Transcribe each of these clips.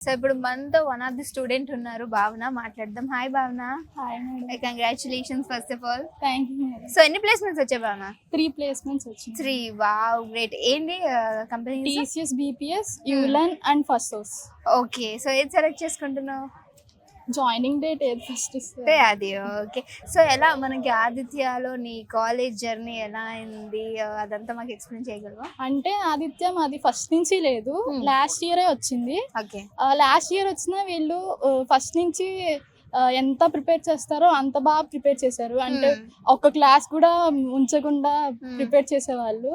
So ఇప్పుడు మనతో one of the student ఉన్నారు, భావన. మాట్లాడదాం. Hi Bhavana. Hi madam. Congratulations first of all. Thank you madam. So ఎన్ని ప్లేస్మెంట్స్ వచ్చాయి భావన? 3 ప్లేస్మెంట్స్ వచ్చింది. 3. Wow, great. ఏంటి కంపెనీ? టీసీఎస్, బీపీఎస్, యూలన్ and first source. Okay, so ఏది సెలెక్ట్ చేసుకుంటున్నావు? జాయినింగ్ డేట్ ఏది ఫస్ట్ ఇస్తే అది. ఓకే, సో ఎలా మనకి ఆదిత్యలో నీ కాలేజ్ జర్నీ ఎలా అయింది, అదంతా మాకు ఎక్స్ప్లెయిన్ చేయగలవా? అంటే ఆదిత్య మాది ఫస్ట్ నుంచి లేదు, లాస్ట్ ఇయరే వచ్చింది. ఓకే, లాస్ట్ ఇయర్ వచ్చిన వీళ్ళు ఫస్ట్ నుంచి ఎంత ప్రిపేర్ చేస్తారో అంత బాగా ప్రిపేర్ చేశారు. అంటే ఒక క్లాస్ కూడా ఉంచకుండా ప్రిపేర్ చేసేవాళ్ళు.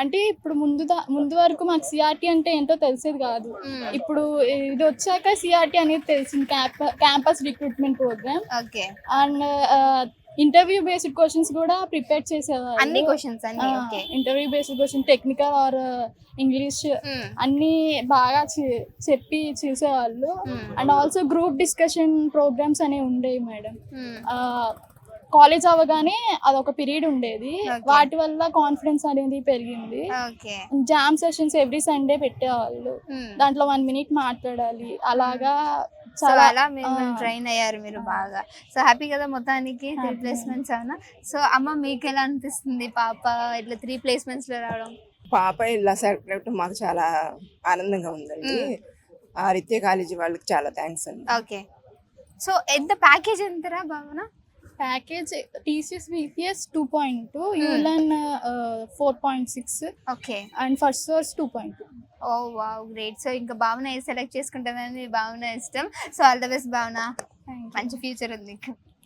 అంటే ఇప్పుడు ముందు వరకు మాకు సిఆర్టీ అంటే ఏంటో తెలిసేది కాదు. ఇప్పుడు ఇది వచ్చాక సిఆర్టీ అనేది తెలిసింది, campus recruitment program. And interview based questions కూడా ప్రిపేర్ చేసేవాళ్ళు. అన్ని questions interview based question, technical or English అన్ని బాగా చెప్పి చూసేవాళ్ళు. And also group discussion programs అనేవి ఉండేవి మేడం. కాలేజ్ అవ్వగానే అదొక పీరియడ్ ఉండేది, వాటి వల్ల కాన్ఫిడెన్స్ అనేది పెరిగింది. జామ్ సెషన్స్ ఎవ్రీ సండే పెట్టేవాళ్ళు, దాంట్లో 1 minute మాట్లాడాలి. అలాగా అలా మీరు ట్రైన్ అయ్యారు మీరు బాగా. సో హ్యాపీ కదా మొత్తానికి 3 ప్లేస్మెంట్స్ అవునా? సో అమ్మ మీకు ఎలా అనిపిస్తుంది పాప ఇట్లా 3 ప్లేస్మెంట్స్ లో రావడం? పాప ఇలా సెలెక్ట్ అవ్వడం మాకు చాలా ఆనందంగా ఉందండి. ఆదిత్య కాలేజీ వాళ్ళకి చాలా థ్యాంక్స్ అండి. ఓకే, సో ఎంత ప్యాకేజ్ ఎంతరా భావన? ప్యాకేజ్ టీసీఎస్ బీపీఎస్ 2.2, యూలన్ 4.6, okay, and first source 2.2. Oh wow, great. So ఇంకా భావన సెలెక్ట్ చేసుకుంటామని భావన ఇష్టం. సో ఆల్ ద బెస్ట్ భావన, మంచి ఫ్యూచర్ ఉంది.